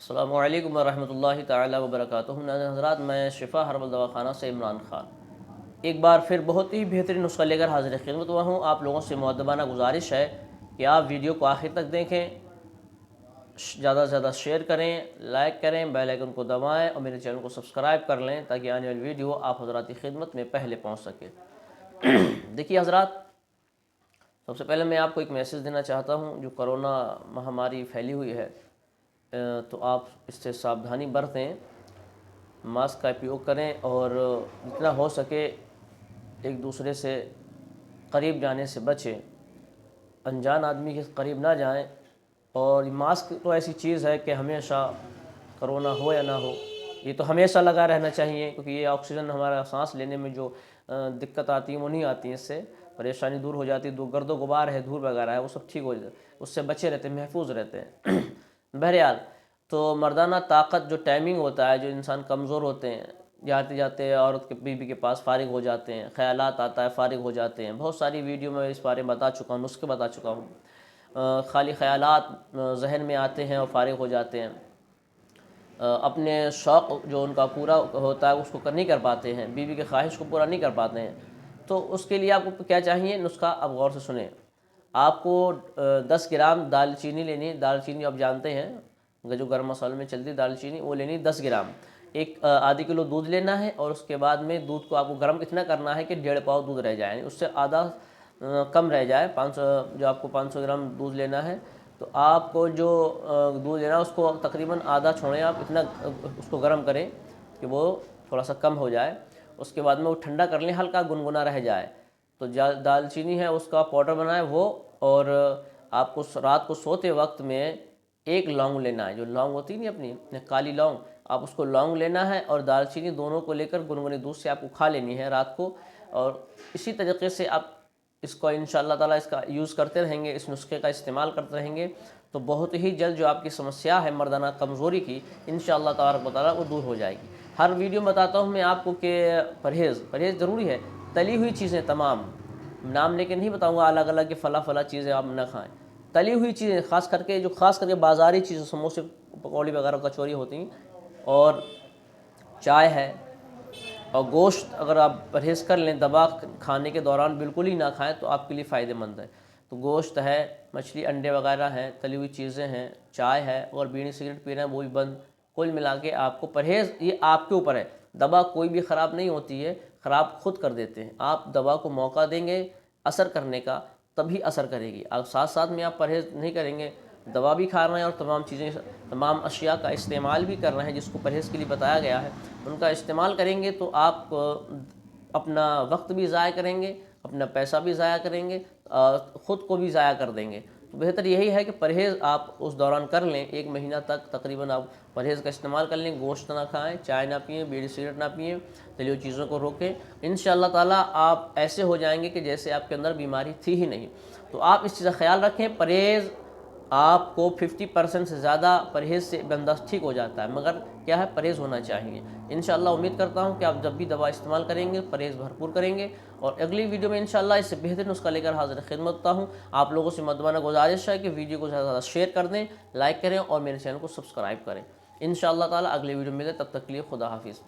السلام علیکم ورحمۃ اللہ تعالی وبرکاتہ۔ ناظرین حضرات، میں شفا ہربل دواخانہ سے عمران خان ایک بار پھر بہت ہی بہترین نسخہ لے کر حاضر خدمت ہوا ہوں۔ آپ لوگوں سے مؤدبانہ گزارش ہے کہ آپ ویڈیو کو آخر تک دیکھیں، زیادہ سے زیادہ شیئر کریں، لائک کریں، بیل آئیکن کو دبائیں اور میرے چینل کو سبسکرائب کر لیں تاکہ آنے والی ویڈیو آپ حضرات کی خدمت میں پہلے پہنچ سکے۔ دیکھیے حضرات، سب سے پہلے میں آپ کو ایک میسیج دینا چاہتا ہوں۔ جو کرونا مہاماری پھیلی ہوئی ہے تو آپ اس سے ساودھانی برتیں، ماسک کا اپیوگ کریں اور جتنا ہو سکے ایک دوسرے سے قریب جانے سے بچیں، انجان آدمی کے قریب نہ جائیں۔ اور ماسک تو ایسی چیز ہے کہ ہمیشہ کرونا ہو یا نہ ہو یہ تو ہمیشہ لگا رہنا چاہیے، کیونکہ یہ آکسیجن ہمارا سانس لینے میں جو دقت آتی ہے وہ نہیں آتی، اس سے پریشانی دور ہو جاتی ہے۔ گرد و غبار ہے، دھول وغیرہ ہے، وہ سب ٹھیک ہو جاتا ہے، اس سے بچے رہتے ہیں، محفوظ رہتے ہیں۔ بہرحال تو مردانہ طاقت جو ٹائمنگ ہوتا ہے، جو انسان کمزور ہوتے ہیں، جاتے جاتے عورت کے بیوی کے پاس فارغ ہو جاتے ہیں، خیالات آتا ہے فارغ ہو جاتے ہیں۔ بہت ساری ویڈیو میں اس بارے میں بتا چکا ہوں، نسخے بتا چکا ہوں۔ خالی خیالات ذہن میں آتے ہیں اور فارغ ہو جاتے ہیں، اپنے شوق جو ان کا پورا ہوتا ہے اس کو نہیں کر پاتے ہیں، بیوی کی خواہش کو پورا نہیں کر پاتے ہیں۔ تو اس کے لیے آپ کو کیا چاہیے نسخہ، اب غور سے سنیں۔ آپ کو 10 گرام دال چینی لینی ہے۔ دال چینی آپ جانتے ہیں جو گرم مسالوں میں چلتی دال چینی، وہ لینی 10 گرام۔ ایک آدھی کلو دودھ لینا ہے اور اس کے بعد میں دودھ کو آپ کو گرم اتنا کرنا ہے کہ 1.5 پاؤ دودھ رہ جائے، یعنی اس سے آدھا کم رہ جائے۔ 500 جو آپ کو 500 گرام دودھ لینا ہے تو آپ کو جو دودھ لینا ہے اس کو تقریباً آدھا چھوڑیں، آپ اتنا اس کو گرم کریں کہ وہ تھوڑا سا کم ہو جائے۔ اس کے بعد میں وہ ٹھنڈا کر لیں، ہلکا گنگنا رہ جائے تو دال چینی ہے اس کا پاؤڈر بنائیں وہ، اور آپ کو رات کو سوتے وقت میں ایک لونگ لینا ہے، جو لونگ ہوتی ہے نہیں اپنی کالی لونگ، آپ اس کو لونگ لینا ہے اور دال چینی دونوں کو لے کر گنگنے دودھ سے آپ کو کھا لینی ہے رات کو۔ اور اسی طریقے سے آپ اس کو انشاءاللہ تعالیٰ اس کا یوز کرتے رہیں گے، اس نسخے کا استعمال کرتے رہیں گے تو بہت ہی جلد جو آپ کی سمسیا ہے مردانہ کمزوری کی، انشاءاللہ تبارک و تعالیٰ وہ دور ہو جائے گی۔ ہر ویڈیو میں بتاتا ہوں میں آپ کو کہ پرہیز ضروری ہے۔ تلی ہوئی چیزیں تمام نام لے کے نہیں بتاؤں گا الگ الگ کہ فلاں چیزیں آپ نہ کھائیں۔ تلی ہوئی چیزیں خاص کر کے بازاری چیزیں، سموسے پکوڑی وغیرہ کچوری ہوتی ہیں، اور چائے ہے، اور گوشت اگر آپ پرہیز کر لیں، دوا کھانے کے دوران بالکل ہی نہ کھائیں تو آپ کے لیے فائدہ مند ہے۔ تو گوشت ہے، مچھلی انڈے وغیرہ ہیں، تلی ہوئی چیزیں ہیں، چائے ہے، اور بیڑی سگریٹ پی رہے ہیں وہ بھی بند۔ کل ملا کے آپ کو پرہیز یہ آپ کے اوپر ہے۔ دوا کوئی بھی خراب نہیں ہوتی ہے، خراب خود کر دیتے ہیں۔ آپ دوا کو موقع دیں گے اثر کرنے کا تبھی اثر کرے گی۔ آپ ساتھ ساتھ میں آپ پرہیز نہیں کریں گے، دوا بھی کھا رہے ہیں اور تمام اشیاء کا استعمال بھی کر رہے ہیں جس کو پرہیز کے لیے بتایا گیا ہے، ان کا استعمال کریں گے تو آپ اپنا وقت بھی ضائع کریں گے، اپنا پیسہ بھی ضائع کریں گے، خود کو بھی ضائع کر دیں گے۔ تو بہتر یہی ہے کہ پرہیز آپ اس دوران کر لیں، 1 مہینہ تک تقریباً آپ پرہیز کا استعمال کر لیں، گوشت نہ کھائیں، چائے نہ پئیں، بیڑی سگریٹ نہ پئیں، تلی ہوئی چیزوں کو روکیں۔ انشاءاللہ تعالیٰ آپ ایسے ہو جائیں گے کہ جیسے آپ کے اندر بیماری تھی ہی نہیں۔ تو آپ اس چیز کا خیال رکھیں۔ پرہیز آپ کو 50% سے زیادہ پرہیز سے بندہ ٹھیک ہو جاتا ہے، مگر کیا ہے پرہیز ہونا چاہیے۔ انشاءاللہ امید کرتا ہوں کہ آپ جب بھی دوا استعمال کریں گے پرہیز بھرپور کریں گے، اور اگلی ویڈیو میں انشاءاللہ اس سے بہتر نسخہ لے کر حاضر خدمت ہوتا ہوں۔ آپ لوگوں سے مؤدبانہ گزارش ہے کہ ویڈیو کو زیادہ سے زیادہ شیئر کر دیں، لائک کریں اور میرے چینل کو سبسکرائب کریں۔ انشاءاللہ تعالیٰ اگلی ویڈیو میں ملیں، تب تک کے لیے خدا حافظ۔